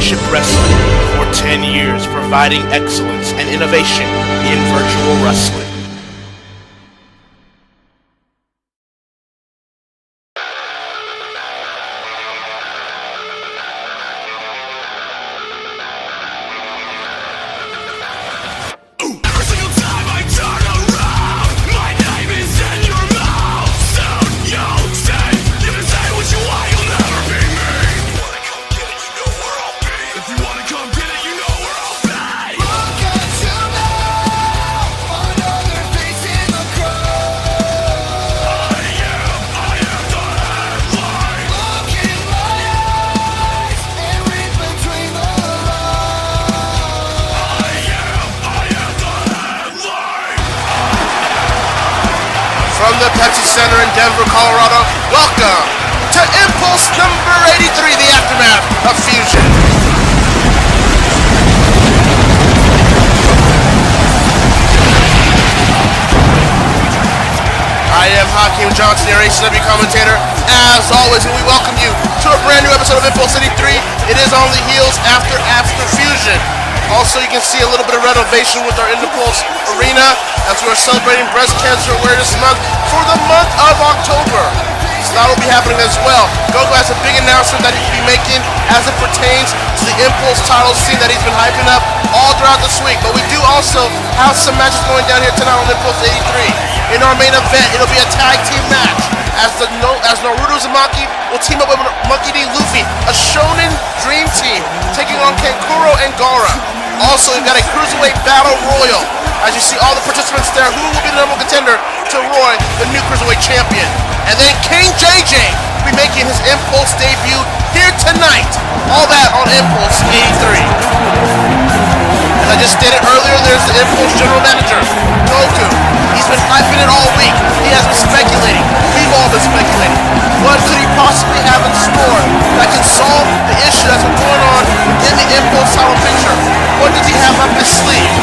Championship Wrestling for 10 years, providing excellence and innovation in virtual wrestling. From the Pepsi Center in Denver, Colorado, welcome to Impulse number 83, the aftermath of Fusion. I am Hakeem Johnson, your ACW commentator, as always, and we welcome you to a brand new episode of Impulse 83. It is on the heels after Fusion. Also, you can see a little bit of renovation with our Impulse Arena as we are celebrating Breast Cancer Awareness Month for the month of October. So that will be happening as well. Goku has a big announcement that he will be making as it pertains to the Impulse title scene that he's been hyping up all throughout this week. But we do also have some matches going down here tonight on Impulse 83. In our main event, it'll be a tag team match as Naruto Uzumaki will team up with Monkey D. Luffy, a Shonen Dream Team, taking on Kankuro and Gaara. Also, we've got a Cruiserweight Battle Royal. As you see all the participants there, who will be the number one contender to Roy, the new Cruiserweight Champion. And then King JJ will be making his Impulse debut here tonight. All that on Impulse 83. As I just stated earlier, there's the Impulse General Manager, Goku. He's been hyping it all week. He has been speculating. We've all been speculating. What could he possibly have in store that can solve the issue that's been going on in the Impulse title picture? What does he have up his sleeve?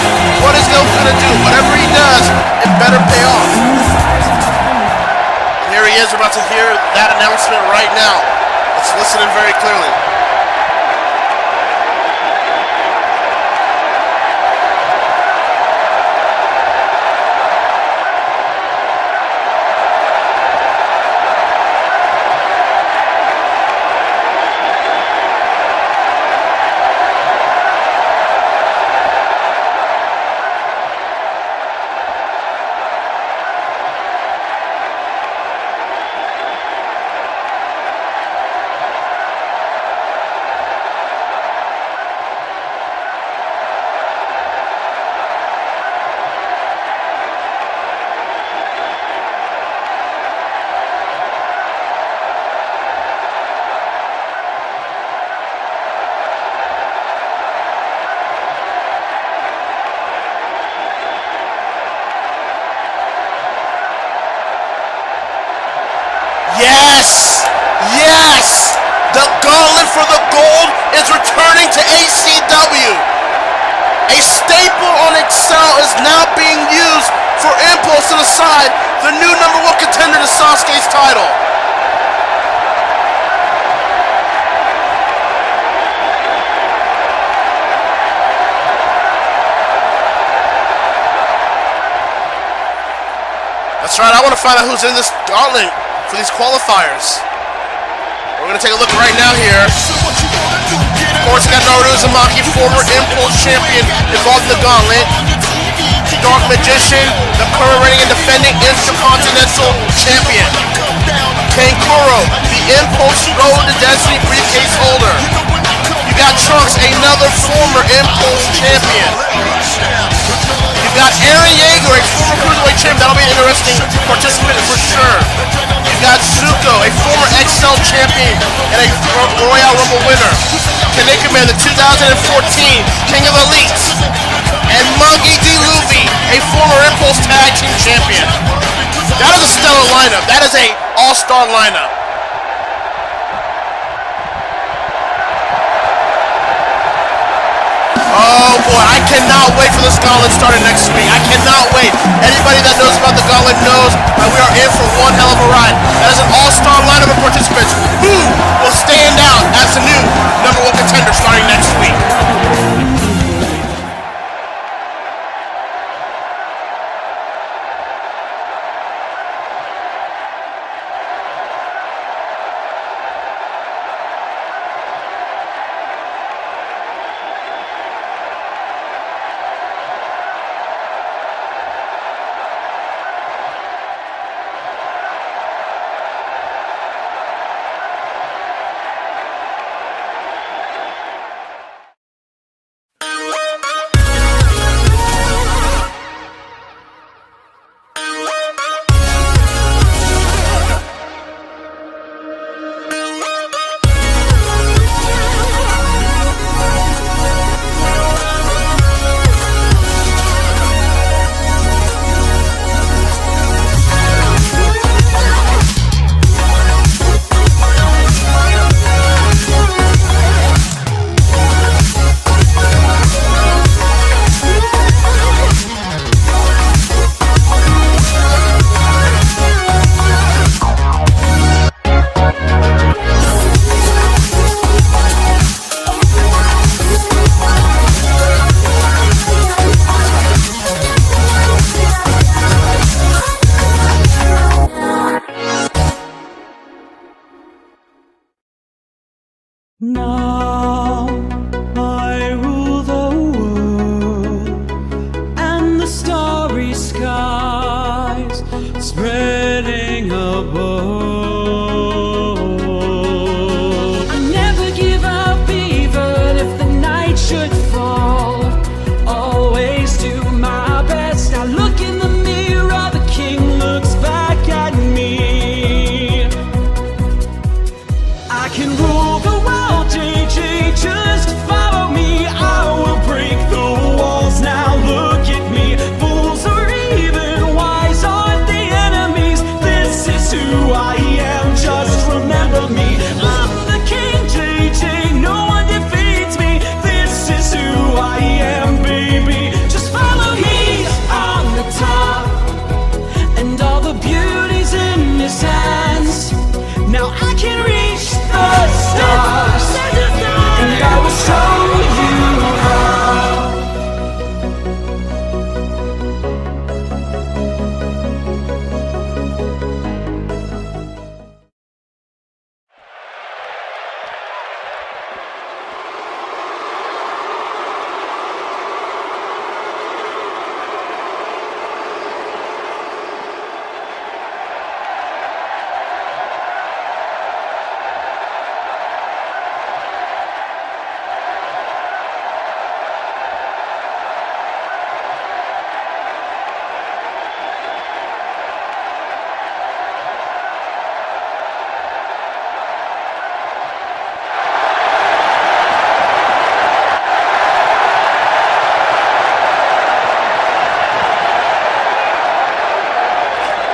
What is Goku going to do? Whatever he does, it better pay off. And here he is. We're about to hear that announcement right now. Let's listen in very clearly. Yes! Yes! The gauntlet for the gold is returning to ACW. A staple on Excel is now being used for Impulse to decide the new number one contender to Sasuke's title. That's right, I want to find out who's in this gauntlet for these qualifiers. We're going to take a look right now here. Of course, we got Naruto Uzumaki, former Impulse champion, involved in the gauntlet. Dark Magician, the current reigning and defending Intercontinental champion. Kankuro, the Impulse Road to Destiny briefcase holder. You got Trunks, another former Impulse champion. You got Aaron Yeager, a former Cruiserweight champion. That'll be an interesting participant for sure. You got Zuko, a former XL champion and a Royal Rumble winner. Kaneka Man, the 2014 King of Elites. And Monkey D. Luffy, a former Impulse Tag Team champion. That is a stellar lineup. That is a all-star lineup. Oh boy, I cannot wait for this gauntlet starting next week. I cannot wait. Anybody that knows about the gauntlet knows that we are in for one hell of a ride. That is an all-star lineup of participants. Who will stand out as the new number one contender starting next week? should fall. Always do my best. Now look in the mirror, the king looks back at me. I can rule the world, JJ, just follow me. I will break the walls, now look at me. Fools are even, wise aren't the enemies. This is who I am, just remember me. I'm the king, JJ, no one defeats me. This is who I am, baby. Just follow me on the top, and all the beauty's in his hands. Now I can reach the stars, and I will show you how.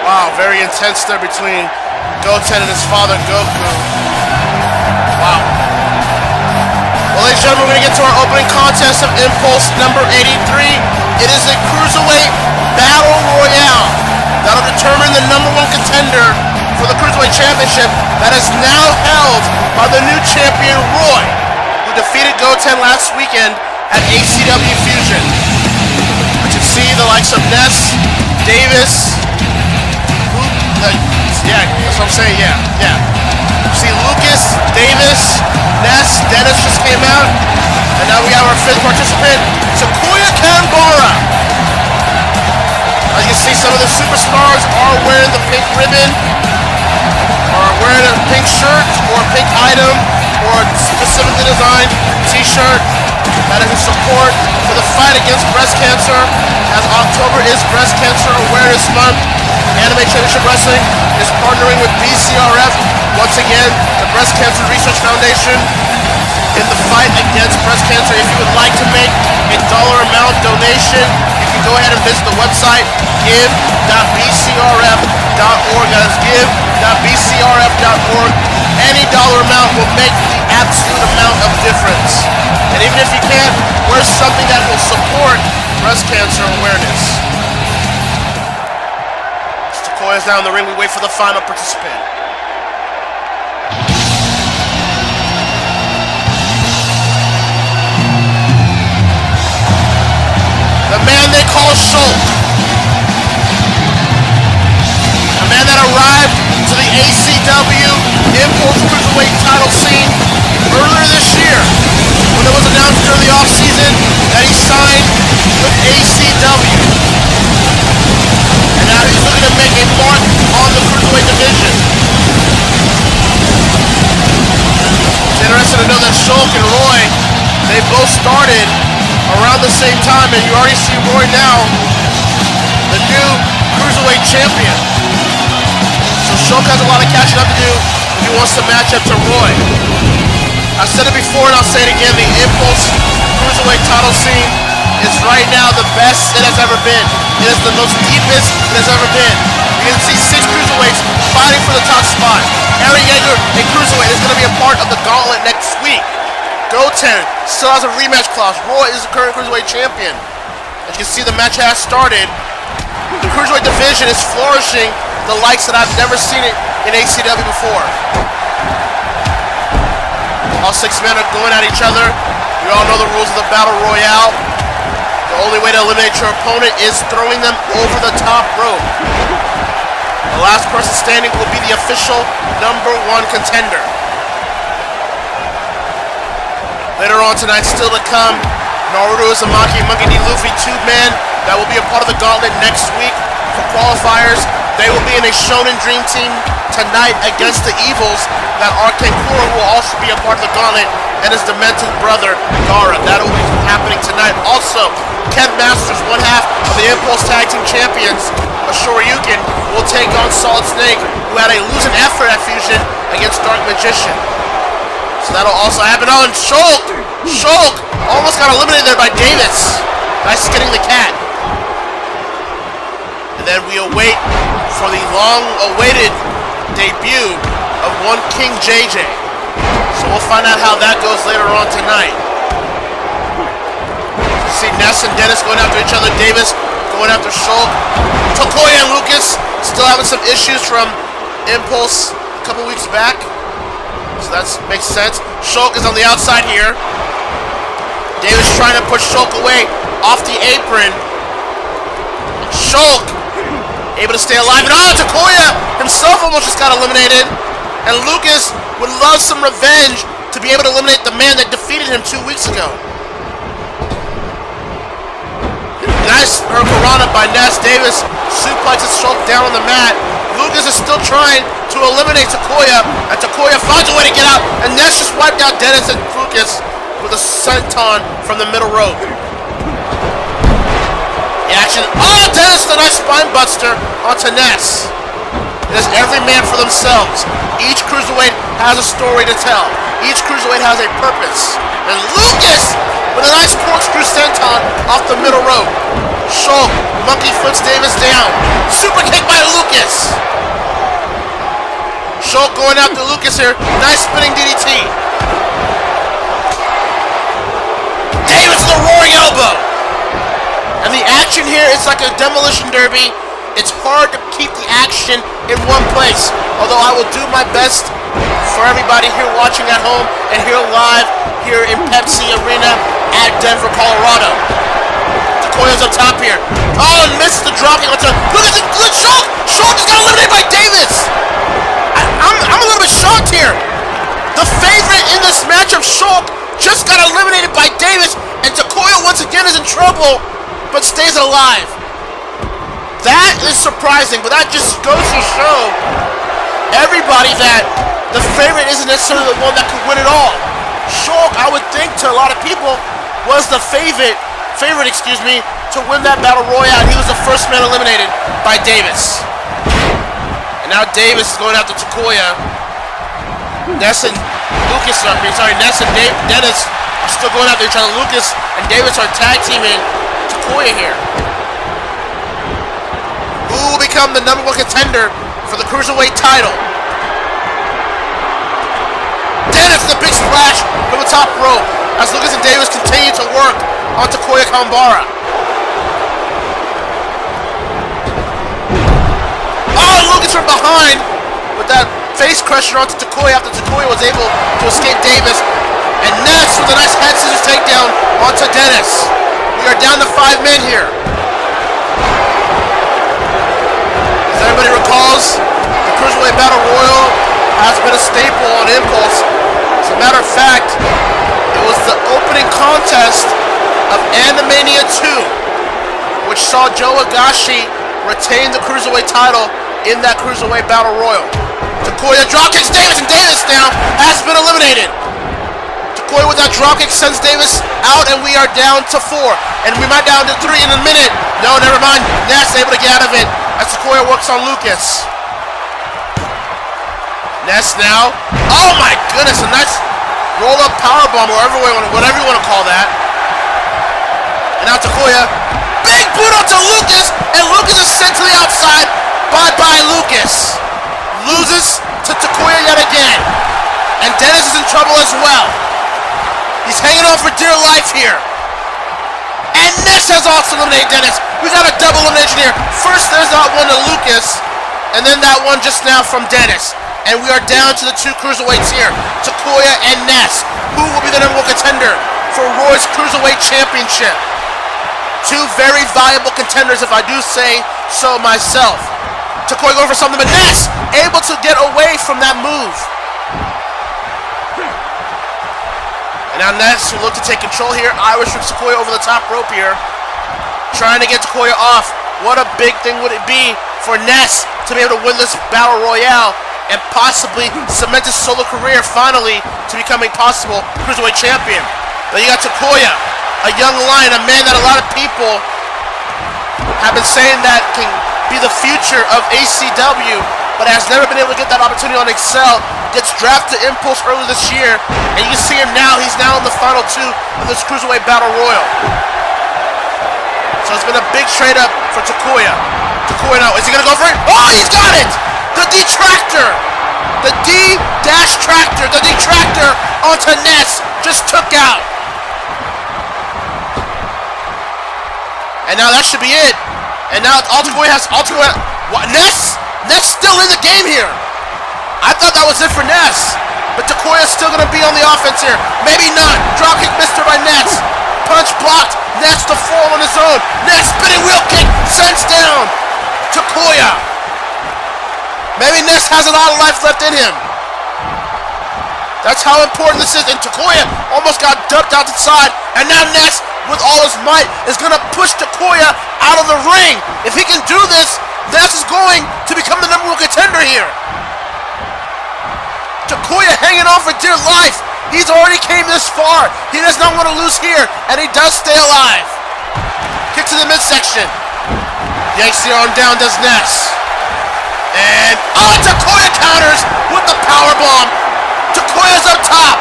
Wow, very intense there between Goten and his father, Goku. Wow. Well, ladies and gentlemen, we're going to get to our opening contest of Impulse number 83. It is a Cruiserweight Battle Royale that'll determine the number one contender for the Cruiserweight Championship that is now held by the new champion, Roy, who defeated Goten last weekend at ACW Fusion. But you see the likes of Ness, Davis, yeah, that's what I'm saying, yeah. See, Lucas, Davis, Ness, Dennis just came out, and now we have our fifth participant, Takuya Kanbara. As you can see, some of the superstars are wearing the pink ribbon, are wearing a pink shirt, or a pink item, or a specifically designed t-shirt that is in support for the fight against breast cancer, as October is Breast Cancer Awareness Month. Anime Championship Wrestling is partnering with BCRF, once again, the Breast Cancer Research Foundation, in the fight against breast cancer. If you would like to make a dollar amount donation, you can go ahead and visit the website, give.bcrf.org. That is give.bcrf.org. Any dollar amount will make the absolute amount of difference. And even if you can't, wear something that will support breast cancer awareness. Koya's down the ring. We wait for the final participant. The man they call Shulk. A man that arrived to the ACW Impulse Cruiserweight title scene earlier this year, when it was announced during the offseason that he signed with ACW. And now he's looking to make a mark on the Cruiserweight division. It's interesting to know that Shulk and Roy, they both started around the same time, and you already see Roy now, the new Cruiserweight champion. So Shulk has a lot of catching up to do if he wants to match up to Roy. I've said it before and I'll say it again, the Impulse Cruiserweight title scene is right now the best it has ever been. It is the most deepest it has ever been. You can see 6 Cruiserweights fighting for the top spot. Aaron Yeager, a Cruiserweight, is going to be a part of the gauntlet next week. Goten still has a rematch clause. Roy is the current Cruiserweight champion. As you can see, the match has started. The Cruiserweight division is flourishing, the likes that I've never seen it in ACW before. All 6 men are going at each other. You all know the rules of the Battle Royale. The only way to eliminate your opponent is throwing them over the top rope. The last person standing will be the official #1 contender. Later on tonight, still to come, Naruto Uzumaki and Monkey D. Luffy, 2 men that will be a part of the gauntlet next week for qualifiers. They will be in a Shonen Dream Team tonight against the Evils. That Arcane Kura will also be a part of the gauntlet, and his demented brother, Gara. That'll be happening tonight. Also, Ken Masters, one half of the Impulse Tag Team Champions, Shoryuken, will take on Solid Snake, who had a losing effort at Fusion against Dark Magician. So that'll also happen. Oh, and Shulk almost got eliminated there by Davis. Nice getting the cat. And then we await for the long-awaited debut of one King JJ. So we'll find out how that goes later on tonight. See Ness and Dennis going after each other. Davis going after Shulk. Tokoya and Lucas still having some issues from Impulse a couple weeks back. So that makes sense. Shulk is on the outside here. Davis trying to push Shulk away off the apron. Shulk able to stay alive. And Tokoya himself almost just got eliminated. And Lucas would love some revenge to be able to eliminate the man that defeated him 2 weeks ago. Nice Hurricanrana by Ness. Davis suplexes Shulk down on the mat. Lucas is still trying to eliminate Tokoya, and Tokoya finds a way to get out, and Ness just wiped out Dennis and Lucas with a senton from the middle rope. The action. Oh, Dennis with a nice spine buster onto Ness. It is every man for themselves. Each cruiserweight has a story to tell. Each cruiserweight has a purpose. And Lucas with a nice corkscrew senton off the middle rope. Shulk monkey flips Davis down. Super kick by Lucas. Shulk going after Lucas here. Nice spinning DDT. Davis with a roaring elbow. And the action here is like a demolition derby. It's hard to keep the action in one place. Although I will do my best for everybody here watching at home and here live here in Pepsi Arena at Denver, Colorado. Tokoya's up top here. Oh, and misses the dropping onto. Look at Shulk! Shulk just got eliminated by Davis! I'm a little bit shocked here. The favorite in this matchup, Shulk, just got eliminated by Davis, and Tokoya once again is in trouble, but stays alive. That is surprising, but that just goes to show everybody that the favorite isn't necessarily the one that could win it all. Shulk, I would think to a lot of people, was the favorite, to win that Battle Royale. He was the first man eliminated by Davis. And now Davis is going after Tokoya. Ness and Dennis are still going after each other. Lucas and Davis are tag teaming Tokoya here. Who will become the #1 contender for the Cruiserweight title? Dennis with a big splash from the top rope as Lucas and Davis continue to work on Tokoya Kambara. Oh, Lucas from behind with that face crusher onto Tokoya after Tokoya was able to escape Davis. And Ness with a nice head scissors takedown onto Dennis. We are down to 5 men here. As everybody recalls, the Cruiserweight Battle Royal has been a staple on Impulse. As a matter of fact, it was the opening contest of Animania 2, which saw Joe Higashi retain the Cruiserweight title in that Cruiserweight Battle Royal. Tokoya dropkicks Davis, and Davis now has been eliminated. Tokoya with that dropkick sends Davis out, and we are down to 4. And we might down to 3 in a minute. No, never mind. Ness able to get out of it as Tokoya works on Lucas. Ness now. Oh my goodness, a nice roll-up powerbomb, whatever you want to call that. And now Tokoya, big boot onto Lucas, and Lucas is sent to the outside. Bye-bye, Lucas. Loses to Tokoya yet again. And Dennis is in trouble as well. He's hanging on for dear life here. And Ness has also eliminated Dennis. We got a double elimination here. First, there's that one to Lucas, and then that one just now from Dennis. And we are down to the 2 cruiserweights here, Tokoya and Ness. Who will be the #1 contender for Roy's Cruiserweight Championship? 2 very viable contenders, if I do say so myself. Tokoya going for something, but Ness able to get away from that move. And now Ness will look to take control here. Irish from Tokoya over the top rope here, trying to get Tokoya off. What a big thing would it be for Ness to be able to win this Battle Royale and possibly cement his solo career finally to becoming possible Cruiserweight Champion. Then you got Takuya, a young lion, a man that a lot of people have been saying that can be the future of ACW, but has never been able to get that opportunity on Excel. Gets drafted to Impulse early this year, and you can see him now. He's now in the final two of this Cruiserweight Battle Royal. So it's been a big trade up for Takuya. Takuya now, is he gonna go for it? Oh, he's got it! The detractor! The D-tractor, the detractor onto Ness just took out. And now that should be it. And now all Takuya has, what, Ness? Ness still in the game here. I thought that was it for Ness. But Takuya's still gonna be on the offense here. Maybe not. Dropkick missed her by Ness. Punch blocked. Ness to fall on his own. Ness spinning wheel kick sends down Takuya. Maybe Ness has a lot of life left in him. That's how important this is. And Takuya almost got dumped out the side. And now Ness, with all his might, is going to push Takuya out of the ring. If he can do this, Ness is going to become the #1 contender here. Takuya hanging on for dear life. He's already came this far. He does not want to lose here, and he does stay alive. Kick to the midsection. Yanks the arm down, does Ness. And, oh, Takuya counters with the powerbomb. Takuya's up top.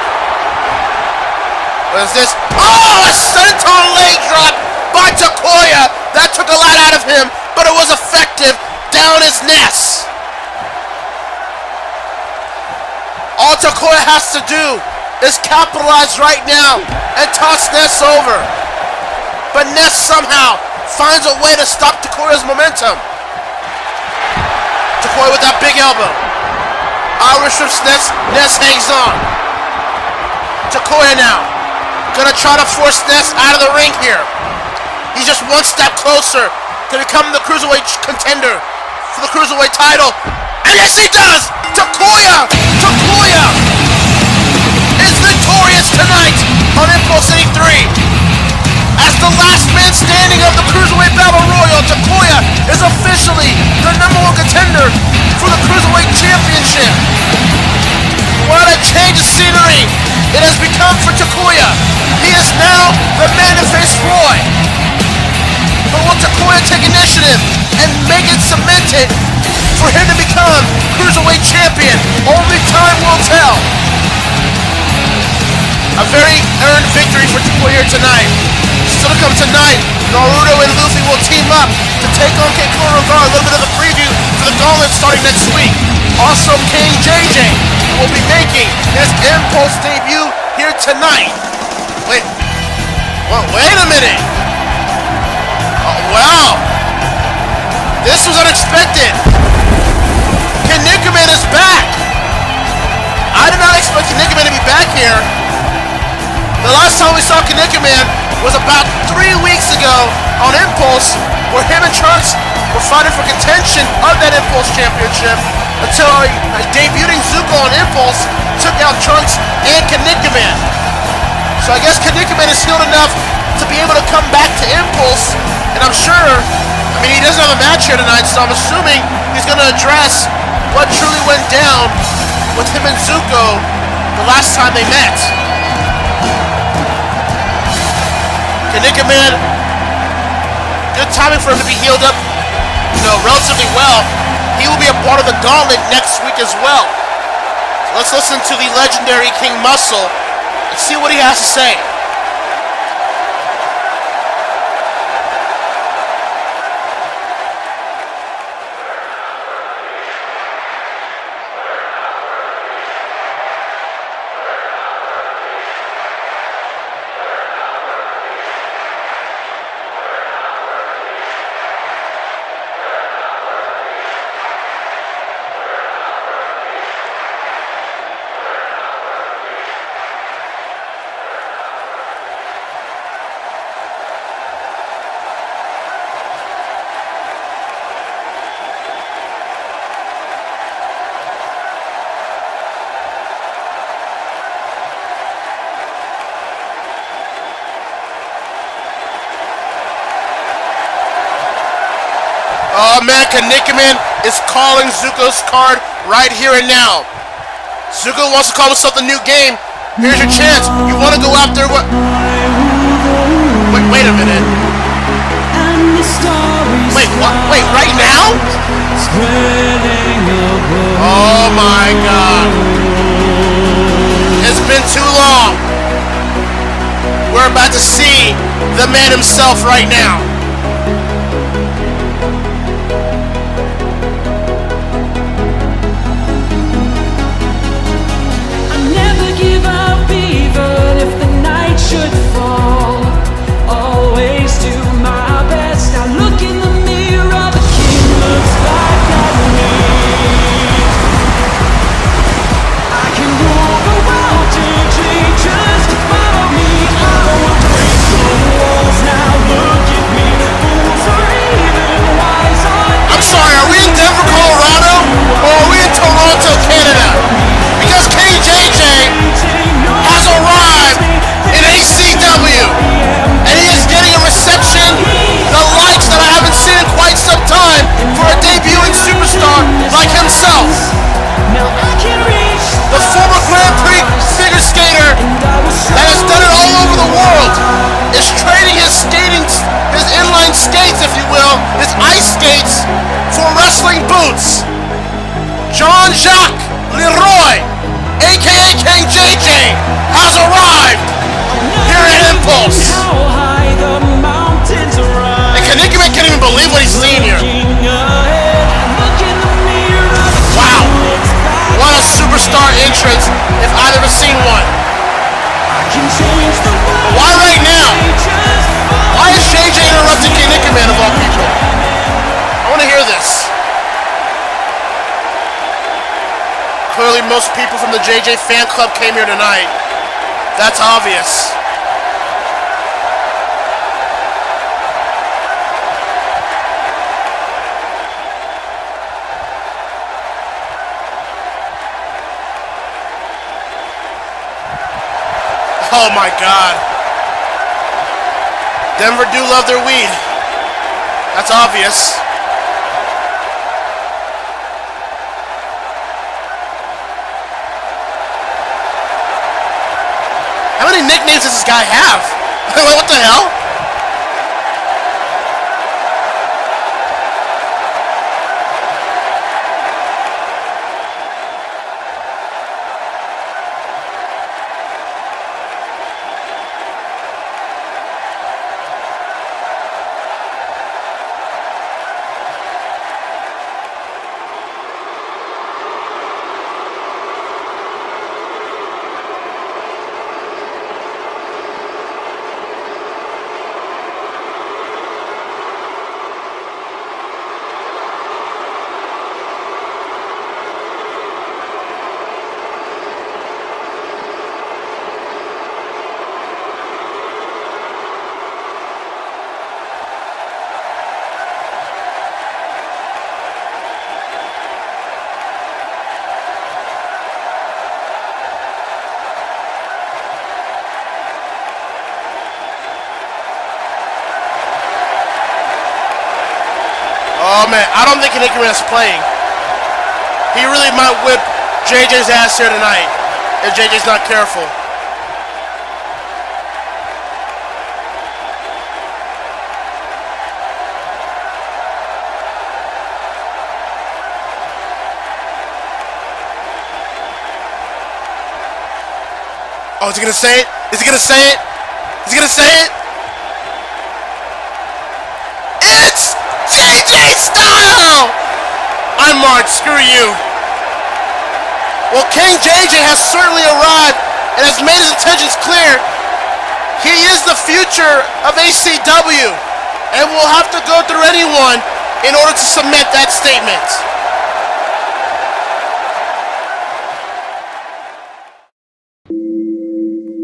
What is this? Oh, a senton leg drop by Takuya. That took a lot out of him, but it was effective. Down is Ness. All Takuya has to do is capitalize right now and toss Ness over. But Ness somehow finds a way to stop Takuya's momentum. Takuya with that big elbow. Irish whips Ness. Ness hangs on. Takuya now gonna try to force Ness out of the ring here. He's just one step closer to become the Cruiserweight contender for the Cruiserweight title. And yes, he does! Takuya is victorious tonight on Impulse 83. As the last man standing of the Cruiserweight Battle Royal, Takuya is officially the #1 contender for the Cruiserweight Championship. What a change of scenery it has become for Takuya. He is now the man to face Roy. But will Takuya take initiative and make it cemented for him to become Cruiserweight Champion? Only time will tell. A very earned victory for Takuya here tonight. Still to come tonight, Naruto and Luffy will team up to take on King Kurogar. A little bit of a preview for the Gauntlet starting next week. Also, King JJ will be making his Impulse debut here tonight. Wait a minute. Oh, wow. This was unexpected. Kanikaman is back. I did not expect Kanikaman to be back here. The last time we saw Kanikaman was about 3 weeks ago on Impulse, where him and Trunks were fighting for contention of that Impulse Championship until debuting Zuko on Impulse took out Trunks and Kanikaman. So I guess Kanikaman is healed enough to be able to come back to Impulse, and I'm sure, I mean, he doesn't have a match here tonight, so I'm assuming he's going to address what truly went down with him and Zuko the last time they met. Kanikaman, good timing for him to be healed up, relatively well. He will be a part of the Gauntlet next week as well. So let's listen to the legendary King Muscle and see what he has to say. Oh man, Kanikaman is calling Zuko's card right here and now. Sasuke wants to call himself the new game. Here's your chance. You want to go after what? Wait a minute. Wait, what? Wait, right now? Oh my God. It's been too long. We're about to see the man himself right now. I never give up even if the night should fall. Always do my best. Now look in the mirror, the king looks back at me. I can rule the world, JJ, just follow me. I will break the walls, now look at me. Fools are even wiser. I'm sorry, are we in Denver, Colorado? Or are we in Toronto, Canada? Because King JJ has arrived in ACW. And he is getting a reception, the likes that I haven't seen in quite some time for a debuting superstar like himself. Now I can reach The former Grand Prix figure skater that has done it all over the world is trading his inline skates, if you will, his ice skates, for wrestling boots. Jean-Jacques Leroy, aka King JJ, has arrived here at Impulse. how high the mountains rise. And Kanikime can't even believe what he's seeing here. Look in the mirror. Wow, what a superstar entrance if I've ever seen one. I can change the world. Why right now? Just Why is JJ interrupting Kanikime of all people? I want to hear this. Clearly most people from the JJ fan club came here tonight. That's obvious. Oh my God. Denver do love their weed. That's obvious. How many nicknames does this guy have? What the hell? Oh man, I don't think Kanikime is playing. He really might whip JJ's ass here tonight if JJ's not careful. Oh, is he gonna say it? Is he gonna say it? Is he gonna say it? It's JJ style! I'm Mark, screw you. Well, King JJ has certainly arrived and has made his intentions clear. He is the future of ACW and will have to go through anyone in order to cement that statement.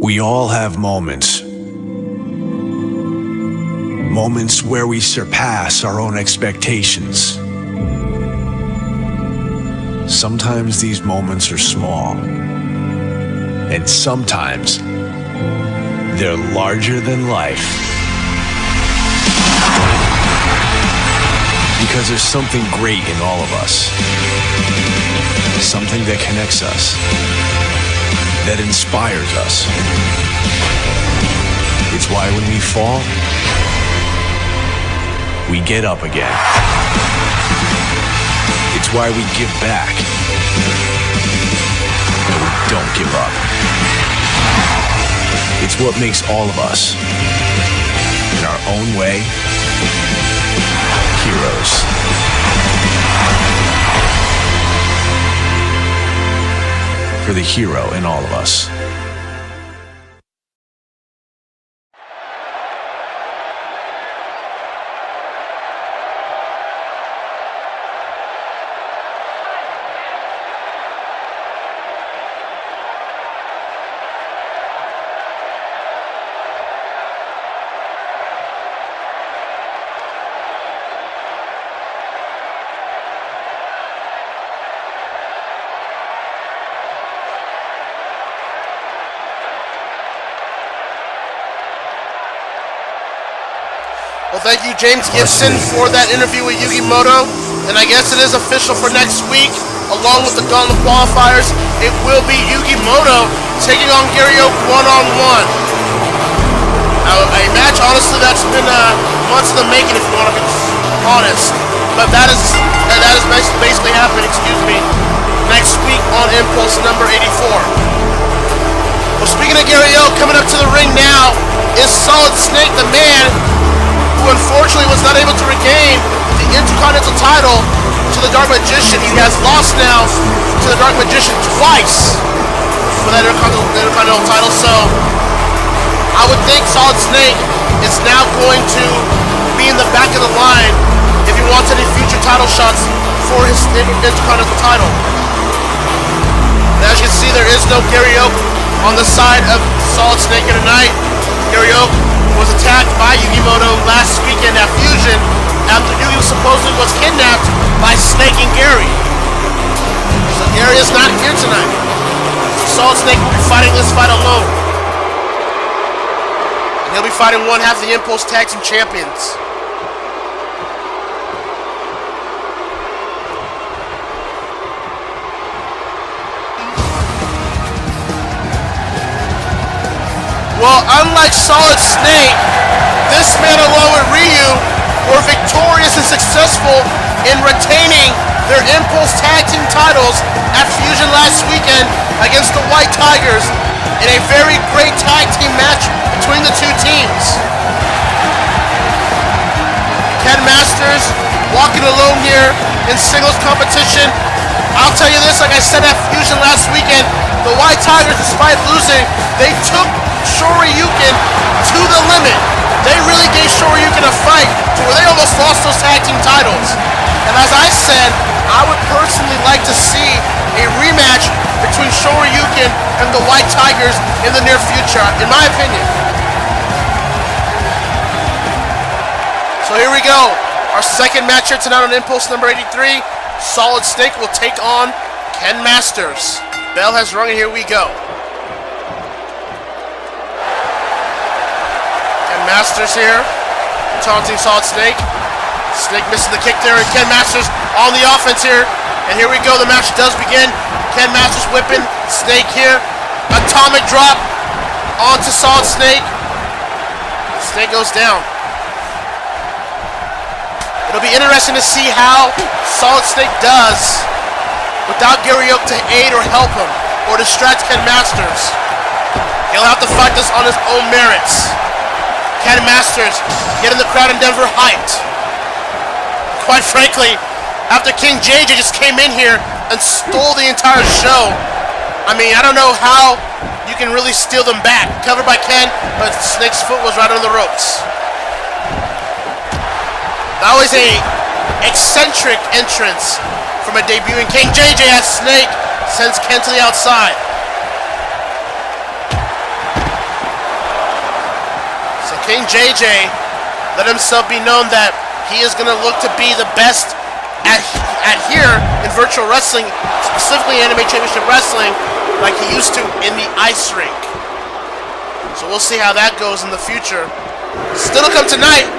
We all have moments. Moments where we surpass our own expectations. Sometimes these moments are small, and sometimes they're larger than life. Because there's something great in all of us. Something that connects us. That inspires us. It's why when we fall, we get up again. It's why we give back. And we don't give up. It's what makes all of us, in our own way, heroes. For the hero in all of us. Well, thank you, James Gibson, for that interview with Yugi Moto. And I guess it is official for next week, along with the Gauntlet qualifiers. It will be Yugi Moto taking on Gary Oak one-on-one. Now, a match, honestly, that's been months in the making, if you want to be honest. But that is basically happening, next week on Impulse number 84. Well, speaking of Gary Oak, coming up to the ring now is Solid Snake, the man who unfortunately was not able to regain the Intercontinental title to the Dark Magician. He has lost now to the Dark Magician twice for that Intercontinental title, so I would think Solid Snake is now going to be in the back of the line if he wants any future title shots for his Intercontinental title. And as you can see, there is no Gary Oak on the side of Solid Snake here tonight. Gary Oak was attacked by Yugi Moto last weekend at Fusion after Yugi supposedly was kidnapped by Snake and Gary. So Gary is not here tonight. So Solid Snake will be fighting this fight alone. And he'll be fighting one half of the Impulse Tag Team Champions. Well, unlike Solid Snake, this man along with Ryu were victorious and successful in retaining their Impulse Tag Team titles at Fusion last weekend against the White Tigers in a very great tag team match between the two teams. Ken Masters walking alone here in singles competition. I'll tell you this, like I said at Fusion last weekend, the White Tigers, despite losing, they took Shoryuken to the limit. They really gave Shoryuken a fight to where they almost lost those tag team titles. And as I said, I would personally like to see a rematch between Shoryuken and the White Tigers in the near future, in my opinion. So here we go. Our second match here tonight on Impulse number 83. Solid Snake will take on Ken Masters. Bell has rung and here we go. Masters here, taunting Solid Snake. Snake missing the kick there, and Ken Masters on the offense here. And here we go, the match does begin. Ken Masters whipping Snake here. Atomic drop onto Solid Snake. Snake goes down. It'll be interesting to see how Solid Snake does without Gary Oak to aid or help him or distract Ken Masters. He'll have to fight this on his own merits. Ken Masters getting the crowd in Denver hyped. Quite frankly, after King JJ just came in here and stole the entire show, I mean, I don't know how you can really steal them back. Covered by Ken, but Snake's foot was right on the ropes. That was a eccentric entrance from a debuting King JJ as Snake sends Ken to the outside. King JJ let himself be known that he is going to look to be the best at here in virtual wrestling, specifically Anime Championship Wrestling, like he used to in the ice rink. So we'll see how that goes in the future. Still to come tonight,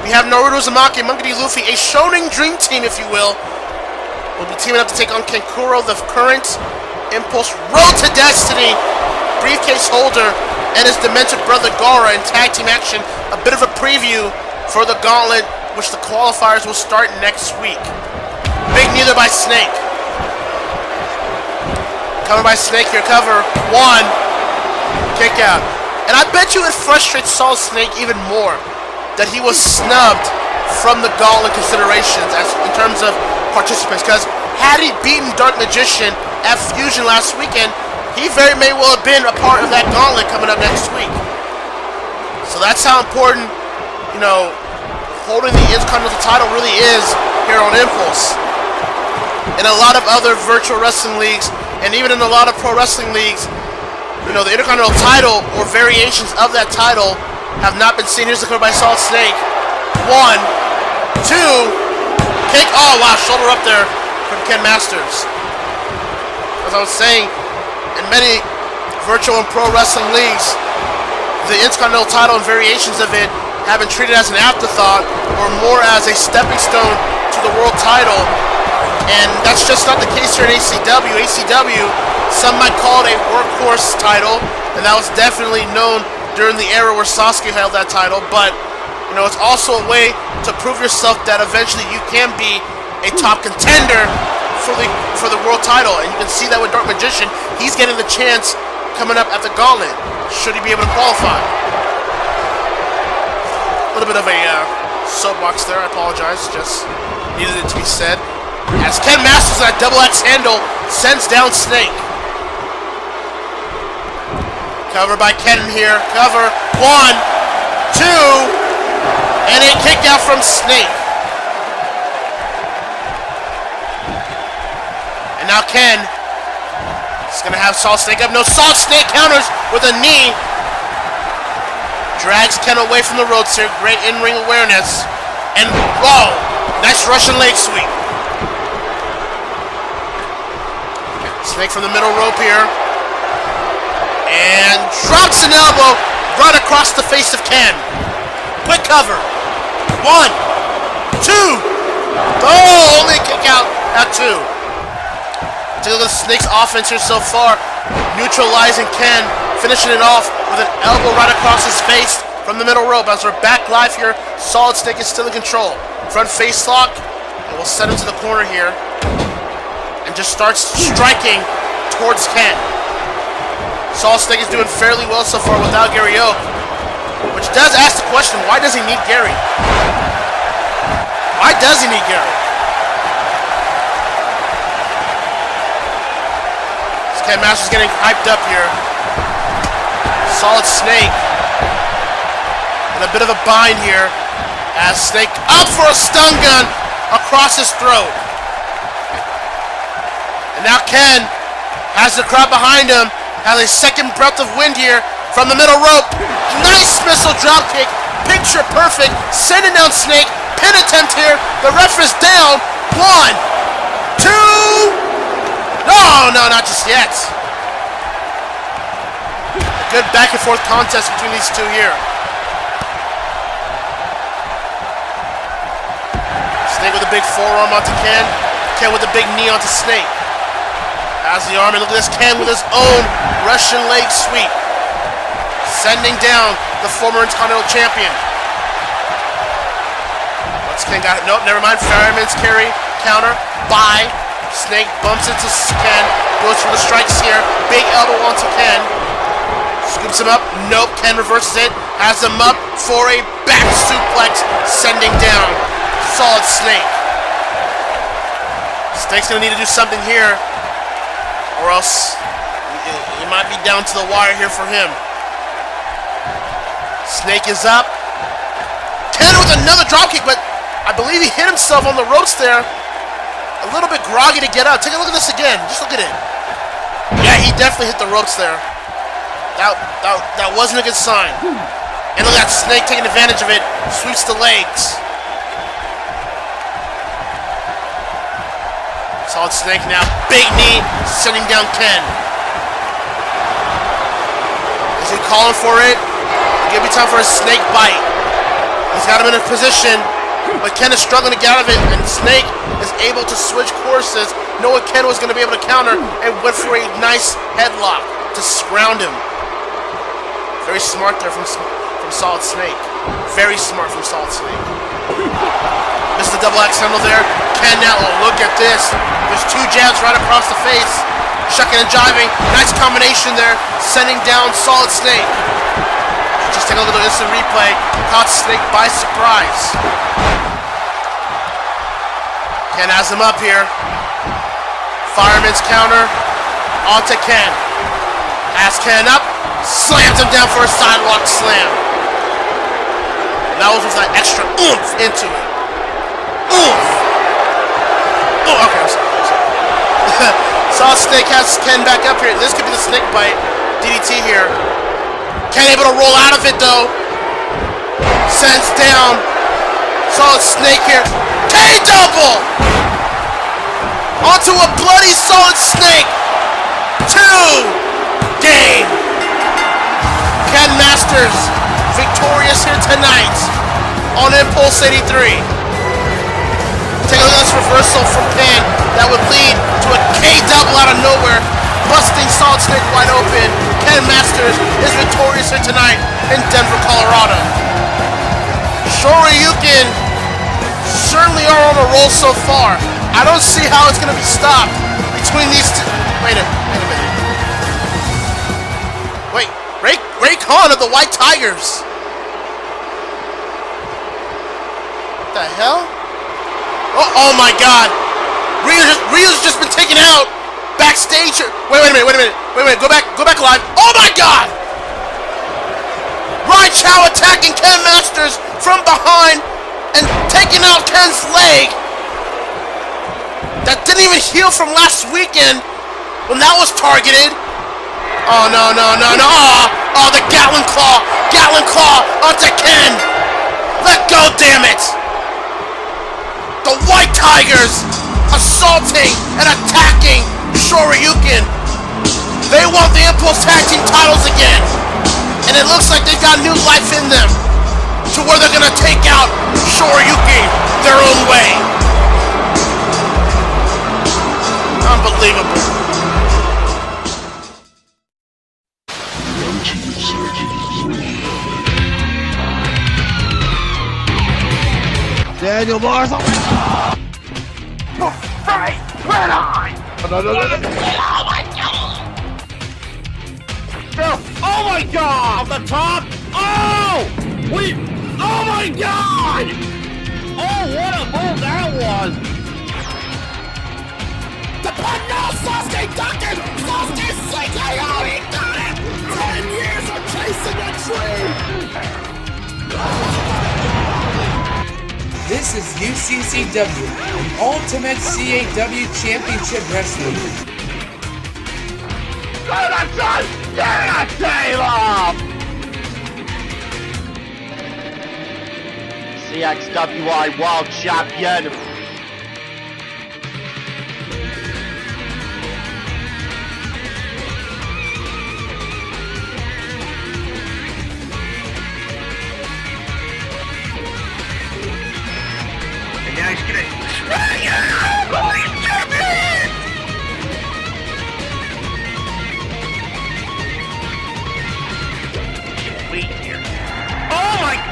We have Naruto Uzumaki, Monkey D. Luffy, a Shonen Dream Team, if you will be teaming up to take on Kankuro, the current Impulse Road to Destiny briefcase holder, and his demented brother Gaara in tag team action. A bit of a preview for the gauntlet, which the qualifiers will start next week. Big neither by Snake. Cover by Snake here, cover. One. Kick out. And I bet you it frustrates Solid Snake even more that he was snubbed from the gauntlet considerations in terms of participants, because had he beaten Dark Magician at Fusion last weekend, he very may well have been a part of that gauntlet coming up next week. So that's how important, you know, holding the Intercontinental title really is here on Impulse. In a lot of other virtual wrestling leagues, and even in a lot of pro wrestling leagues, you know, the Intercontinental title or variations of that title have not been seen. Here's the cover by Solid Snake. One, two, kick. Oh, wow, shoulder up there from Ken Masters. As I was saying, in many virtual and pro wrestling leagues, the Intercontinental title and variations of it have been treated as an afterthought or more as a stepping stone to the world title. And that's just not the case here at ACW. ACW, some might call it a workhorse title, and that was definitely known during the era where Sasuke held that title, but you know, it's also a way to prove yourself that eventually you can be a top contender for the world title. And you can see that with Dark Magician. He's getting the chance coming up at the gauntlet, should he be able to qualify. A little bit of a soapbox there, I apologize, just needed it to be said. As Ken Masters, that double X handle, sends down Snake. Cover by Ken here. Cover. One, two, and a kick out from Snake. And now Ken is going to have Solid Snake up. No, Solid Snake counters with a knee. Drags Ken away from the ropes here. Great in-ring awareness. And, whoa, nice Russian leg sweep. Snake from the middle rope here. And drops an elbow right across the face of Ken. Quick cover. One, two. Oh, only a kick out at two. Take a look at Snake's offense here so far. Neutralizing Ken, finishing it off with an elbow right across his face from the middle rope. As we're back live here, Solid Snake is still in control. Front face lock, and we'll send him to the corner here. And just starts striking towards Ken. Solid Snake is doing fairly well so far without Gary Oak, which does ask the question, why does he need Gary? Why does he need Gary? This Ken Masters getting hyped up here. Solid Snake in a bit of a bind here as Snake up for a stun gun across his throat. And now Ken has the crowd behind him, has a second breath of wind here from the middle rope. Nice missile dropkick, picture perfect, sending down Snake. Pin attempt here. The ref is down. One, two. No, not just yet. A good back and forth contest between these two here. Snake with a big forearm onto Ken. Ken with a big knee onto Snake. Has the arm, and look at this, Ken with his own Russian leg sweep. Sending down the former Intercontinental Champion. What's Ken got? Nope, never mind. Fireman's carry, counter, by. Snake bumps into Ken, goes for the strikes here. Big elbow onto Ken. Scoops him up. Nope, Ken reverses it. Has him up for a back suplex, sending down Solid Snake. Snake's gonna need to do something here, or else it might be down to the wire here for him. Snake is up. Ken with another dropkick, but I believe he hit himself on the ropes there. A little bit groggy to get out. Take a look at this again. Just look at it. Yeah, he definitely hit the ropes there. That wasn't a good sign. And look at that, Snake taking advantage of it. Sweeps the legs. Solid Snake now. Big knee, sending down Ken. Is he calling for it? Give me time for a snake bite. Is he got him in a position, but Ken is struggling to get out of it, and Snake is able to switch courses, knowing Ken was going to be able to counter, and went for a nice headlock to ground him. Very smart there from Solid Snake. Very smart from Solid Snake. Missed the double axe handle there. Ken now, oh, look at this. There's 2 jabs right across the face. Shucking and jiving. Nice combination there. Sending down Solid Snake. Just take a look at the instant replay. Caught Snake by surprise. Ken has him up here. Fireman's counter. On to Ken. Has Ken up. Slams him down for a sidewalk slam. That was with that extra oomph into it. Oomph! Oh, okay, I'm sorry. Solid Snake has Ken back up here. This could be the snake bite. DDT here. Ken able to roll out of it though. Sends down. Solid Snake here. K-double! Onto a bloody Solid Snake. 2 game. Ken Masters victorious here tonight on Impulse 83. Take a look at this reversal from Ken that would lead to a K-double out of nowhere, busting Solid Snake wide open. Ken Masters is victorious here tonight in Denver, Colorado. Shoryuken certainly are on a roll so far. I don't see how it's going to be stopped between these two. Wait a minute. Wait, Ray Khan of the White Tigers. What the hell? Oh my God! Ryu's just been taken out backstage. Wait a minute. Go back live. Oh my God! Rai Chow attacking Ken Masters from behind and taking out Ken's leg. That didn't even heal from last weekend when that was targeted. Oh no. Oh, the Gatling Claw onto Ken. Let go, damn it. The White Tigers assaulting and attacking Shoryuken. They want the Impulse Tag Team titles again. And it looks like they've got new life in them to where they're going to take out Shoryuken their own way. Unbelievable. Daniel Mars. Right on! No. Oh my God! Off the top. Oh! Wait! Oh my God! Oh, what a move that was! The button now, Sasuke ducking! Sasuke sinking out! He got it! 10 years of chasing a dream! This is UCCW, the Ultimate CAW Championship Wrestling. Get a shot! Get a table! CXWI World Champion.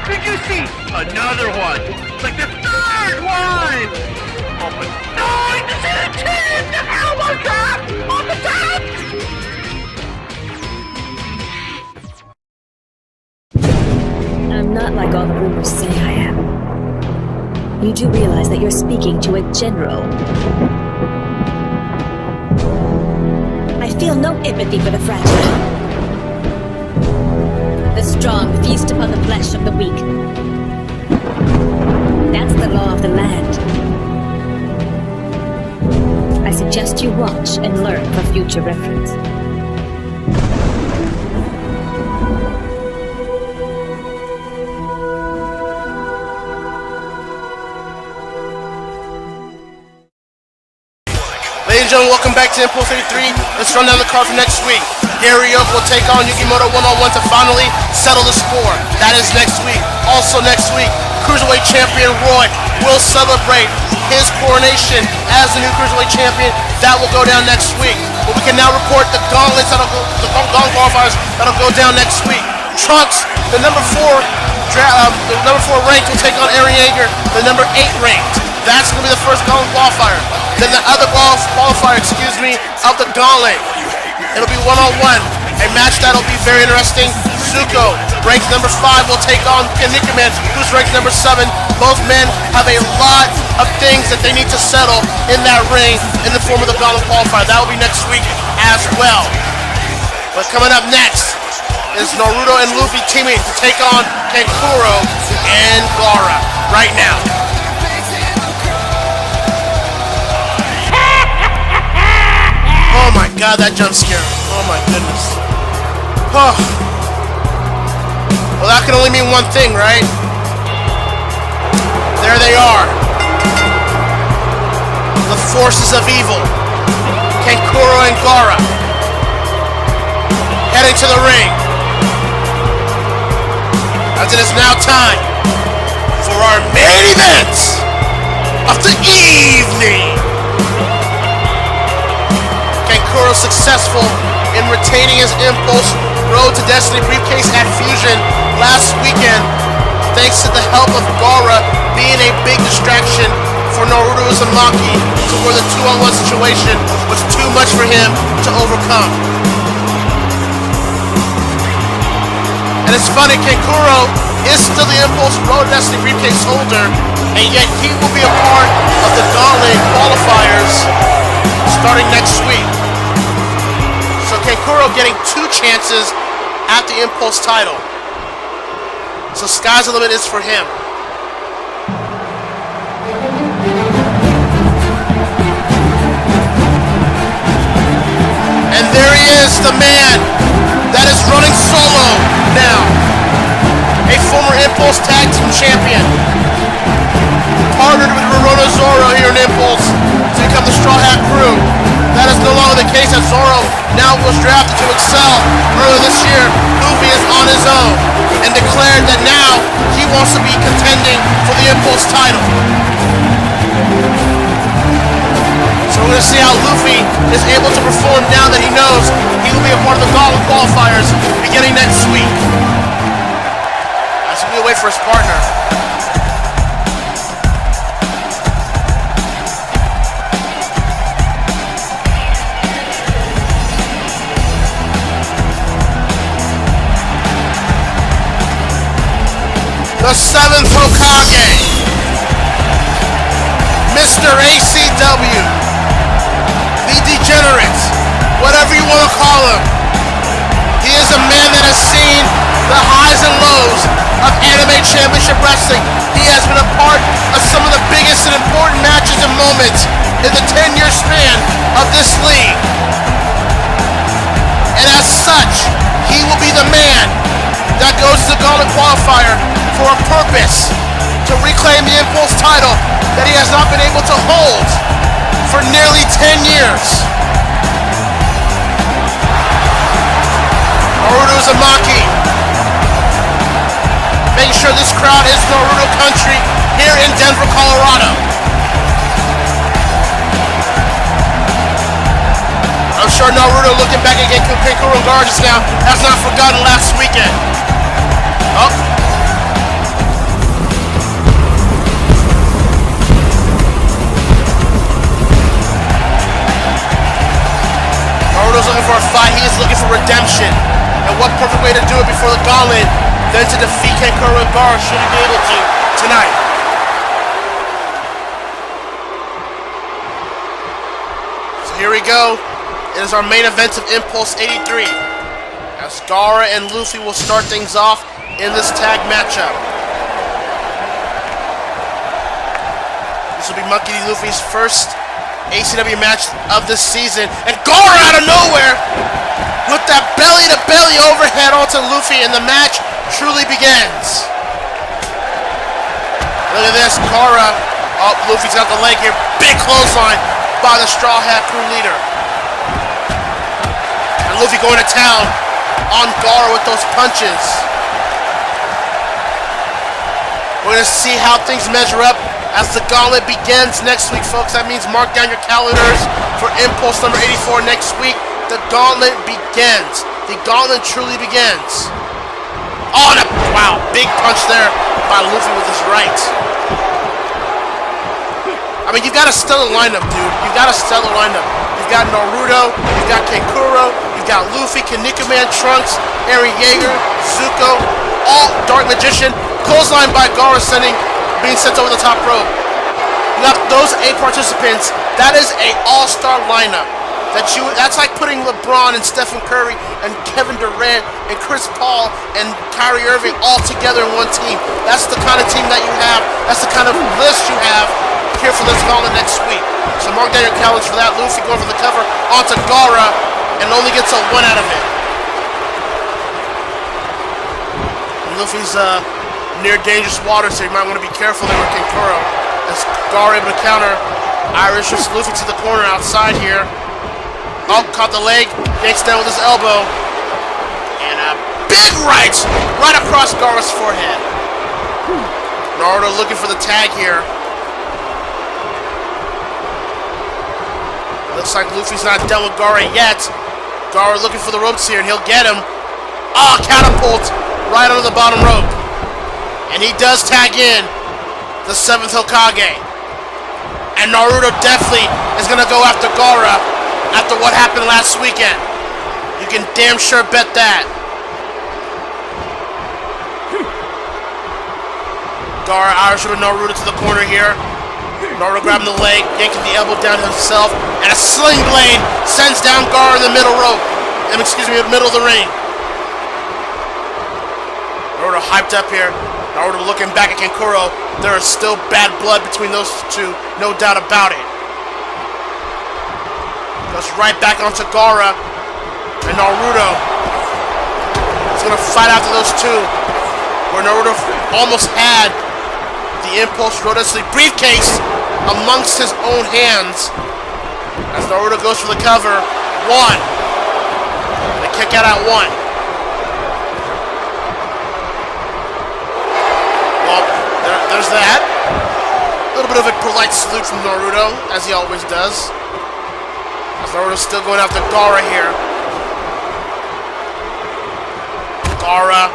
Did you see another one? Like the 3rd one! Oh my God! This is a 10! The elbow drop! On the top! I'm not like all the rumors say I am. You do realize that you're speaking to a general. I feel no empathy for the fragile. The strong feast upon the flesh of the weak. That's the law of the land. I suggest you watch and learn for future reference. Ladies and gentlemen, welcome back to Impulse 33. Let's run down the card for next week. Gary Oak will take on Yukimoto one-on-one to finally settle the score. That is next week. Also next week, Cruiserweight Champion Roy will celebrate his coronation as the new Cruiserweight Champion. That will go down next week. But we can now report the gauntlets the gauntlet qualifiers that'll go down next week. Trunks, the number 4 ranked will take on Aaron Yeager, the number 8 ranked. That's going to be the first gauntlet qualifier. Then the other qualifier, of the gauntlet. It'll be one-on-one. A match that'll be very interesting. Zuko, ranked number 5, will take on Kanikaman, who's ranked number 7. Both men have a lot of things that they need to settle in that ring in the form of the gauntlet qualifier. That will be next week as well. But coming up next is Naruto and Luffy teaming to take on Kankuro and Gaara right now. Oh my god, that jump scare. Oh my goodness. Oh. Well, that can only mean one thing, right? There they are. The forces of evil. Kankuro and Gaara heading to the ring. As it is now time for our main event of the evening. Kankuro successful in retaining his Impulse Road to Destiny briefcase at Fusion last weekend, thanks to the help of Gaara being a big distraction for Naruto Uzumaki, to where the 2-on-1 situation was too much for him to overcome. And it's funny, Kankuro is still the Impulse Road to Destiny briefcase holder, and yet he will be a part of the Gauntlet qualifiers starting next week. So Kankuro getting 2 chances at the Impulse title. So sky's the limit is for him. And there he is, the man that is running solo now. A former Impulse Tag Team Champion. Partnered with Rorona Zoro here in Impulse to become the Straw Hat Crew. That is no longer the case, as Zoro now was drafted to Excel earlier this year. Luffy is on his own and declared that now he wants to be contending for the Impulse title. So we're going to see how Luffy is able to perform now that he knows he will be a part of the Gauntlet qualifiers beginning next week. As we wait for his partner. The 7th Hokage, Mr. ACW, the Degenerate, whatever you want to call him. He is a man that has seen the highs and lows of Anime Championship Wrestling. He has been a part of some of the biggest and important matches and moments in the 10-year span of this league. And as such, he will be the man that goes to the Gauntlet qualifier for a purpose, to reclaim the Impulse title that he has not been able to hold for nearly 10 years. Naruto Uzumaki, making sure this crowd is Naruto country here in Denver, Colorado. I'm sure Naruto, looking back at Kankuro and Gaara just now, has not forgotten last weekend. Oh. Naruto's looking for a fight. He is looking for redemption. And what perfect way to do it before the Gauntlet than to defeat Kankuro and Gaara, should he be able to tonight. So here we go. It is our main event of Impulse 83. As Gaara and Luffy will start things off in this tag matchup. This will be Monkey D. Luffy's first ACW match of this season. And Gaara out of nowhere with that belly-to-belly overhead onto Luffy, and the match truly begins. Look at this, Gaara. Oh, Luffy's got the leg here. Big clothesline by the Straw Hat Crew leader. And Luffy going to town on Gaara with those punches. We're going to see how things measure up as the gauntlet begins next week, folks. That means mark down your calendars for Impulse number 84 next week. The gauntlet begins. The gauntlet truly begins. Oh, wow, big punch there by Luffy with his right. I mean, you've got a stellar lineup, dude. You've got a stellar lineup. You've got Naruto, you've got Kankuro, you've got Luffy, Kinnikuman, Trunks, Eren Yeager, Zuko, all Dark Magician, clothesline by Gaara being sent over the top rope. You got those 8 participants. That is an all-star lineup. That's like putting LeBron and Stephen Curry and Kevin Durant and Chris Paul and Kyrie Irving all together in one team. That's the kind of team that you have. That's the kind of list you have here for this gauntlet next week. So mark down your calendars for that. Luffy going for the cover onto Gaara and only gets a 1 out of it. And Luffy's near dangerous water, so you might want to be careful there with Kankuro. As Gaara able to counter, Irish shifts Luffy to the corner outside here. Oh, caught the leg, yanks down with his elbow. And a big right across Gaara's forehead. Naruto looking for the tag here. Looks like Luffy's not done with Gaara yet. Gaara looking for the ropes here, and he'll get him. Ah, catapult right under the bottom rope. And he does tag in the 7th Hokage. And Naruto definitely is going to go after Gaara after what happened last weekend. You can damn sure bet that. Gaara Irish with Naruto to the corner here. Naruto grabbing the leg, yanking the elbow down himself, and a sling blade sends down Gaara in the middle rope. Excuse me, in the middle of the ring. Naruto hyped up here. Naruto looking back at Kankuro. There is still bad blood between those two, no doubt about it. Goes right back onto Gaara, and Naruto is going to fight after those two, where Naruto almost had the Impulse Road Wrestling briefcase amongst his own hands. As Naruto goes for the cover, 1. And a kick out at 1. Well, there's that. A little bit of a polite salute from Naruto, as he always does. As Naruto's still going after Gaara here. Gaara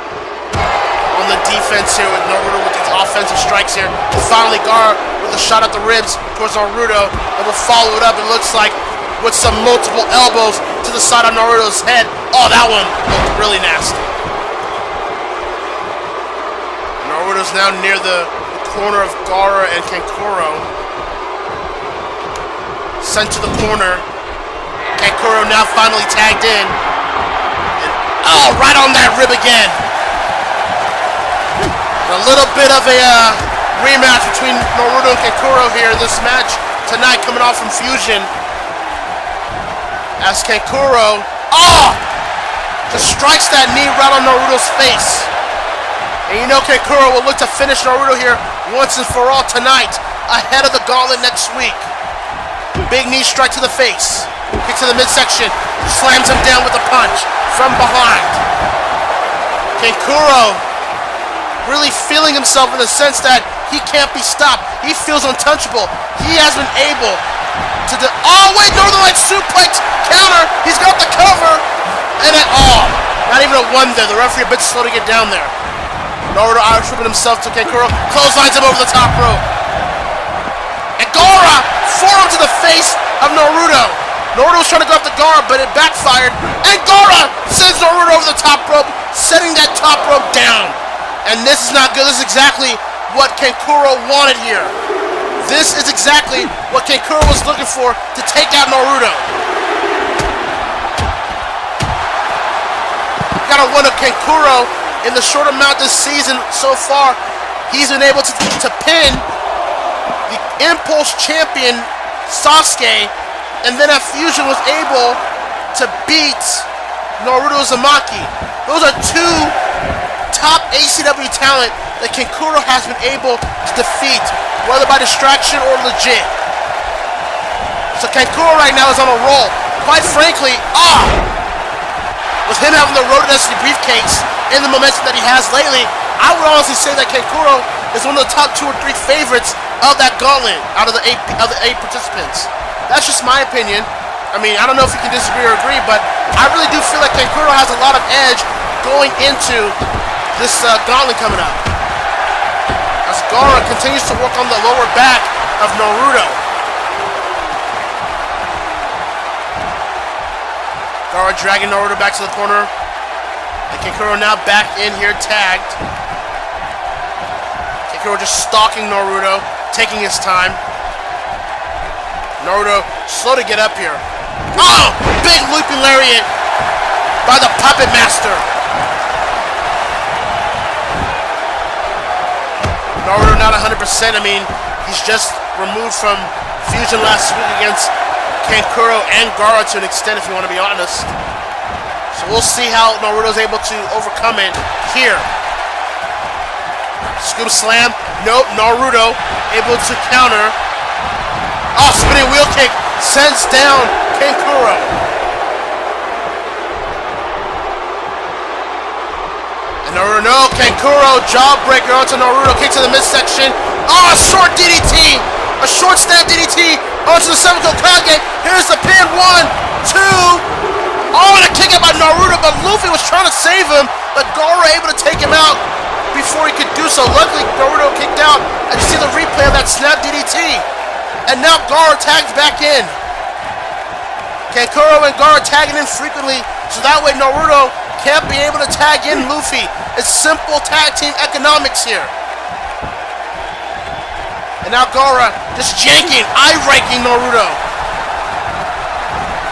on the defense here with Naruto with his offensive strikes here. And finally Gaara with a shot at the ribs towards Naruto. And will follow it up, it looks like, with some multiple elbows to the side of Naruto's head. Oh, that one looked really nasty. Naruto's now near the corner of Gaara and Kankuro. Sent to the corner. Kankuro now finally tagged in. And, oh, right on that rib again. A little bit of a rematch between Naruto and Kankuro here in this match tonight, coming off from Fusion. As Kankuro, just strikes that knee right on Naruto's face. And you know Kankuro will look to finish Naruto here once and for all tonight, ahead of the gauntlet next week. Big knee strike to the face. Kick to the midsection. Slams him down with a punch from behind. Kankuro really feeling himself in the sense that he can't be stopped. He feels untouchable. He has been able to Northern Light suplex counter. He's got the cover. And not even a 1 there. The referee a bit slow to get down there. Naruto Irish whipping himself to Kankuro. Clotheslines him over the top rope. And Gaara, forearm to the face of Naruto. Naruto was trying to go after Gaara, but it backfired. And Gaara sends Naruto over the top rope, setting that top rope down. And this is not good. This is exactly what Kankuro wanted here. This is exactly what Kankuro was looking for to take out Naruto. You gotta wonder, Kankuro, in the short amount this season so far, he's been able to pin the Impulse champion Sasuke, and then at Fusion was able to beat Naruto Uzumaki. Those are 2 top ACW talent that Kankuro has been able to defeat, whether by distraction or legit. So Kankuro right now is on a roll. Quite frankly, with him having the Road to Destiny briefcase and the momentum that he has lately, I would honestly say that Kankuro is one of the top 2 or 3 favorites of that gauntlet out of the eight participants. That's just my opinion. I mean, I don't know if you can disagree or agree, but I really do feel like Kankuro has a lot of edge going into this gauntlet coming up. As Gaara continues to work on the lower back of Naruto. Gaara dragging Naruto back to the corner. And Kankuro now back in here, tagged. Kankuro just stalking Naruto, taking his time. Naruto slow to get up here. Oh! Big looping lariat by the Puppet Master. Naruto not 100%. I mean, he's just removed from Fusion last week against Kankuro and Gaara to an extent, if you want to be honest. So we'll see how Naruto's able to overcome it here. Scoop slam. Nope, Naruto able to counter. Oh, spinning wheel kick sends down Kankuro. And Naruto, no, Kankuro, jawbreaker onto Naruto, kick to the midsection. Oh, a short DDT, a short snap DDT onto the Seven Hokage. Here's the pin, 1, 2. Oh, and a kick out by Naruto, but Luffy was trying to save him, but Gaara able to take him out before he could do so. Luckily, Naruto kicked out, and you see the replay of that snap DDT. And now Gaara tags back in. Kankuro and Gaara tagging in frequently, so that way Naruto can't be able to tag in Luffy. It's simple tag team economics here. And now Gaara just janking, eye-raking Naruto.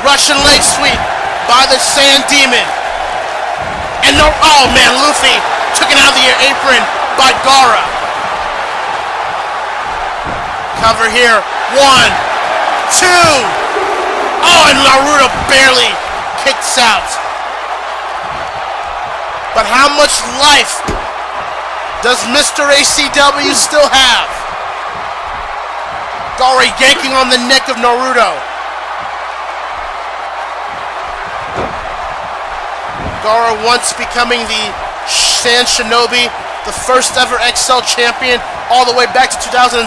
Russian leg sweep by the Sand Demon. And no, oh man, Luffy took it out of the apron by Gaara. Cover here. 1, 2. Oh, and Naruto barely kicks out. But how much life does Mr. ACW still have? Gaara yanking on the neck of Naruto. Gaara once becoming the Sand Shinobi, the first ever XL champion all the way back to 2007,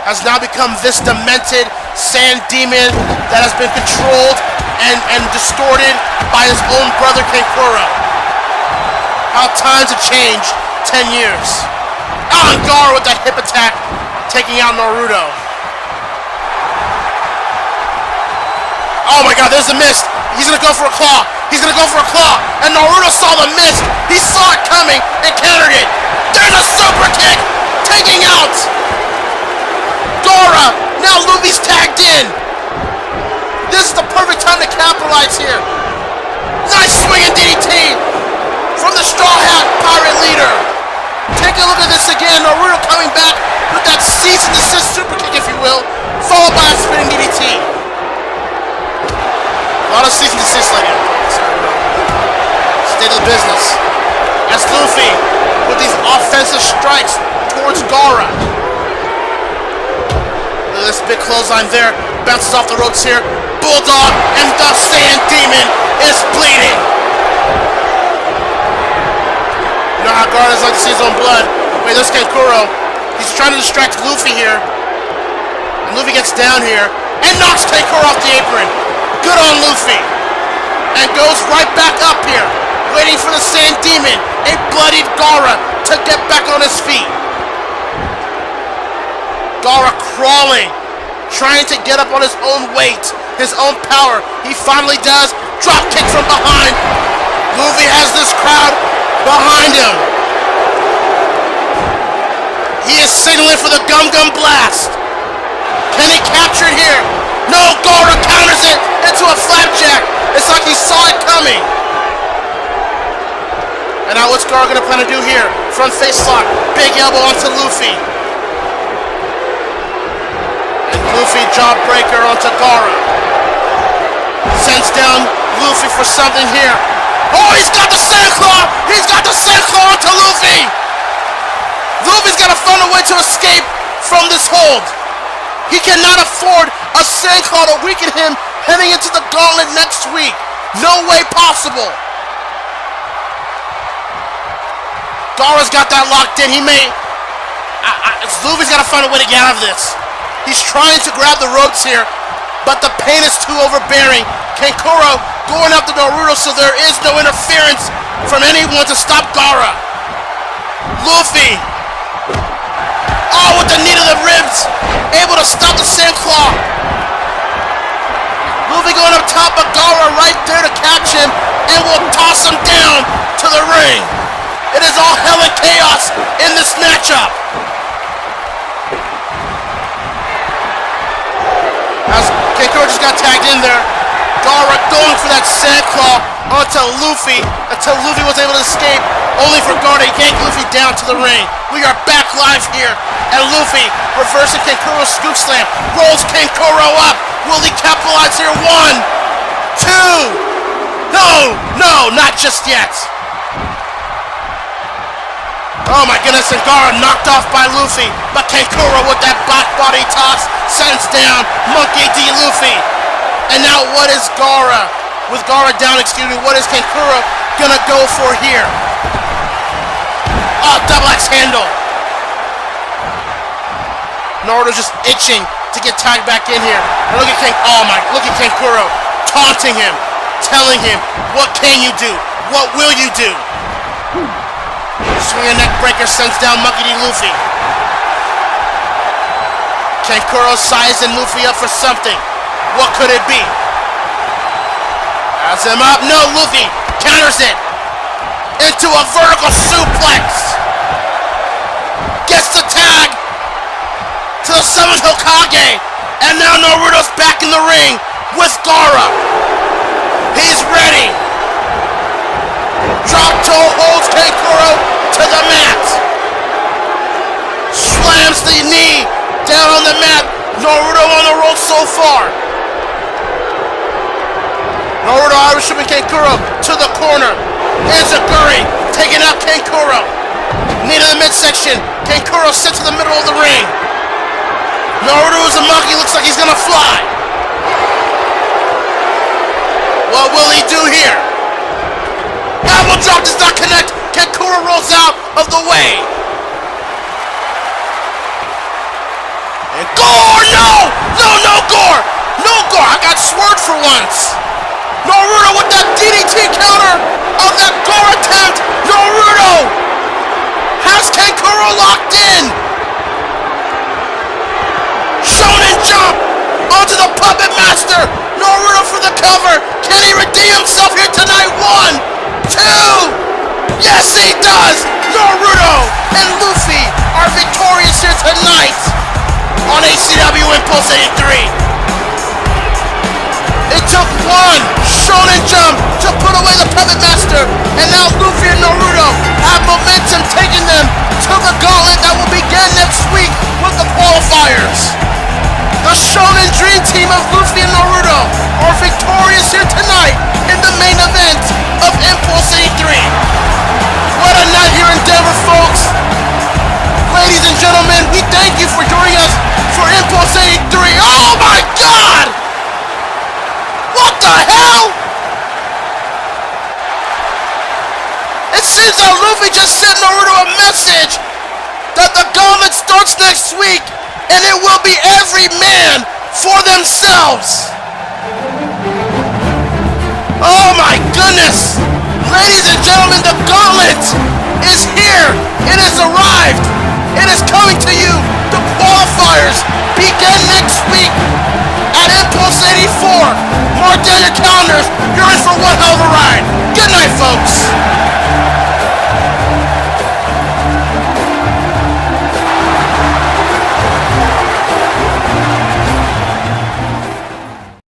has now become this demented Sand Demon that has been controlled and distorted by his own brother Kankuro. How times have changed 10 years. Oh, and Gaara with that hip attack, taking out Naruto. Oh my god, there's a miss. He's gonna go for a claw. He's gonna go for a claw. And Naruto saw the miss. He saw it coming and countered it. There's a super kick, taking out Gaara. Now Luffy's tagged in. This is the perfect time to capitalize here. Nice swinging DDT from the Straw Hat Pirate Leader. Take a look at this again. Naruto coming back with that cease and desist super kick, if you will, followed by a spinning DDT. A lot of cease and desist later. State of the business. As Luffy with these offensive strikes towards Gaara. This big clothesline there, bounces off the ropes here. Bulldog, and the Sand Demon is bleeding. You know how Gaara doesn't like to see his own blood. Wait, there's Kankuro. He's trying to distract Luffy here. And Luffy gets down here and knocks Kankuro off the apron. Good on Luffy. And goes right back up here, waiting for the Sand Demon, a bloodied Gaara, to get back on his feet. Gaara crawling, trying to get up on his own weight, his own power. He finally does. Drop kick from behind. Luffy has this crowd behind him. He is signaling for the Gum Gum Blast. Can he capture it here? No, Gaara counters it into a flapjack. It's like he saw it coming. And now what's Gaara going to plan to do here? Front face lock, big elbow onto Luffy. Luffy jawbreaker onto Gaara. Sends down Luffy for something here. Oh, he's got the Sand Claw! He's got the Sand Claw onto Luffy! Luffy's got to find a way to escape from this hold. He cannot afford a Sand Claw to weaken him heading into the gauntlet next week. No way possible. Gaara's got that locked in. He may Luffy's got to find a way to get out of this. He's trying to grab the ropes here, but the pain is too overbearing. Kankuro going after Naruto, so there is no interference from anyone to stop Gaara. Luffy, oh, with the knee to the ribs, able to stop the Sand Claw. Luffy going up top, but Gaara right there to catch him and will toss him down to the ring. It is all hell and chaos in this matchup. As Kankuro just got tagged in there, Gaara going for that Sand Claw onto Luffy until Luffy was able to escape, only for Gaara to yank Luffy down to the ring. We are back live here, and Luffy reversing Kankuro's scoop slam, rolls Kankuro up. Will he capitalize here? 1, 2. No, not just yet. Oh my goodness, and Gaara knocked off by Luffy, but Kankuro with that back body toss sends down Monkey D. Luffy. And now what is Gaara, with Gaara down, what is Kankuro gonna go for here? Oh, double axe handle. Naruto's just itching to get tagged back in here. And look at Kankuro taunting him, telling him, what can you do? What will you do? Swinging neck breaker sends down Monkey D. Luffy. Kankuro sizing Luffy up for something. What could it be? Has him up. No, Luffy counters it into a vertical suplex. Gets the tag to the 7th Hokage. And now Naruto's back in the ring with Gaara. He's ready. Drop toe holds Kankuro to the mat. Slams the knee down on the mat. Naruto on the roll so far. Naruto Irish whipping Kankuro to the corner. Enziguri taking out Kankuro. Knee to the midsection. Kankuro sent to the middle of the ring. Naruto Uzumaki looks like he's gonna fly. What will he do here? Elbow drop does not connect. Kankuro rolls out of the way. And Gore! No, Gore! No, Gore! I got swerved for once. Naruto with that DDT counter of that Gore attempt. Naruto has Kankuro locked in. Shonen jump onto the puppet master. Naruto for the cover. Can he redeem himself here tonight? 1, 2. Yes, he does. Naruto and Luffy are victorious here tonight on ACW Impulse 83. It took one Shonen jump to put away the Puppet Master, and now Luffy and Naruto have momentum taking them to the gauntlet that will begin next week with the qualifiers. The Shonen Dream Team of Luffy and Naruto are victorious here tonight in the main event of Impulse 83. What a night here in Denver, folks. Ladies and gentlemen, we thank you for joining us for Impulse 83. Oh my God! What the hell? It seems that Luffy just sent Naruto a message that the gauntlet starts next week and it will be every man for themselves. Oh my goodness! Ladies and gentlemen, the gauntlet is here. It has arrived. It is coming to you. The qualifiers begin next week at Impulse 84. Mark down your calendars. You're in for one hell of a ride. Good night, folks.